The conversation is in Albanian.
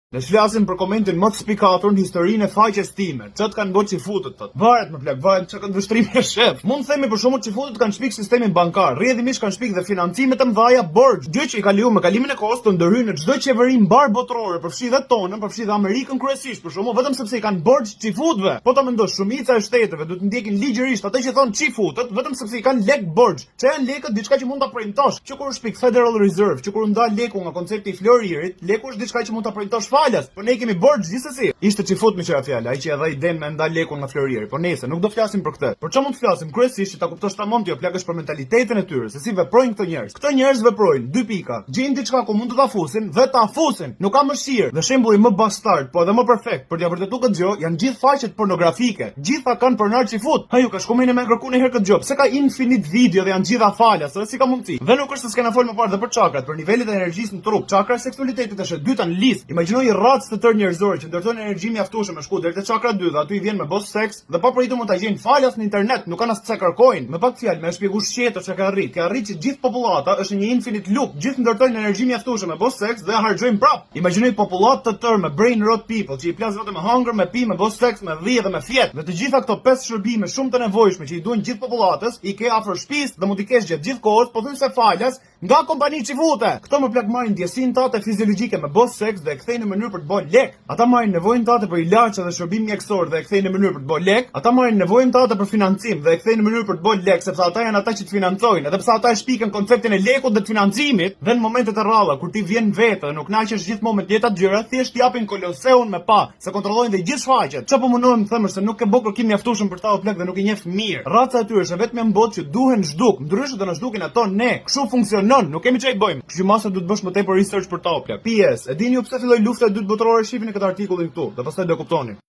Ne flasim për komentin më të spikatur në historinë e faqes time. Çat kanë bërë çifutët tot. Varet më plak, varet çka kanë vështrime e shef. Mund të themi për shkakun çifutët kanë shpik sistemin bankar, rrjedhimisht kanë shpik dhe financimet e mëdha borxh, gjë që i ka lejuar me kalimin e kohës të ndërhyjnë në çdo qeveri mbar botërore, përfshi dhe tonën, përfshi dhe Amerikën kryesisht, për shkakun vetëm sepse i kanë borxh çifutëve. Po ta mendosh, shumica e shteteve duhet të ndjekin ligjërisht atë që thon çifutët, vetëm sepse i kanë lek borxh. Çe janë lekët diçka që mund ta printosh. Që kur shpik Federal Reserve, që kur nda leku nga koncepti i floririt, leku është diçka që mund ta printosh falas. Po ne kemi borxh gjithsesi. Ishte çifut me çfarë fjalë, ai që e dha iden me nda lekun nga floriri. Po nëse nuk do flasim për këtë. Por çfarë mund të flasim kryesisht që ta kuptosh tamam ti, plagësh për mentalitetin e tyre, se si veprojnë këto njerëz. Këto njerëz veprojnë, dy pika. Gjejnë diçka ku mund të ta fusin dhe ta fusin. Nuk ka mëshirë. Dhe shembulli më bastard, po edhe më perfekt për t'ia vërtetuar këtë gjë, janë gjithë faqet pornografike. Gjitha kanë pronar çifut. Haju ka shkuar me kërkuar një herë këtë gjë. Pse ka infinite video dhe janë gjitha falas, ëh, si ka mundsi. Dhe nuk është se s'kena fol më parë dhe për çakrat, për nivelet e energjisë në trup. Çakra e seksualitetit është e dyta në listë. Imagjinoj një racë të tërë njerëzore që ndërtojnë energji mjaftueshme me shku deri te çakra 2 dhe aty i vjen me boss seks dhe pa pritur mund ta gjejnë falas në internet, nuk kanë as çka kërkojnë. Me pak fjalë, më shpjegoj shqetër çka ka arrit. Ka arrit që gjithë popullata është një infinite loop, gjithë ndërtojnë energji mjaftueshme me boss seks dhe harxojnë prap. Imagjinoj popullat të tërë me brain rot people që i plas vetëm me hunger, me pi, me boss seks, me dhije dhe me fjet. Dhe të gjitha këto pesë shërbime shumë të nevojshme që i duan gjithë popullatës, i ke afër shtëpisë dhe mund t'i kesh gjatë gjithë kohës, pothuajse falas nga kompani çifute. Këto më plak marrin ndjesinë tate fiziologjike me boss seks dhe e kthejnë në mënyrë për të bërë lek. Ata marrin nevojën tate për ilaçe dhe shërbim mjekësor dhe e kthejnë në mënyrë për të bërë lek. Ata marrin nevojën tate për financim dhe e kthejnë në mënyrë për të bërë lek, sepse ata janë ata që të financojnë, edhe pse ata e shpikën konceptin e lekut dhe të financimit, dhe në momentet e rralla kur ti vjen vetë dhe nuk naqesh gjithmonë me dieta gjëra, thjesht japin koloseun me pa, se kontrollojnë dhe gjithë shfaqet. Çfarë po mundohem të them është se nuk ke bë kërkim mjaftueshëm për ta u plak dhe nuk e njeh mirë. Raca e tyre është vetëm në botë që duhen zhduk, ndryshe do na zhdukin ato ne. Kështu funksionon, nuk kemi çaj bëjmë. Kështu masa duhet bësh më tepër research për ta u plak. PS, e dini ju pse filloi lufta e dytë botërore, shihni këtë artikullin këtu, dhe pastaj do kuptoni.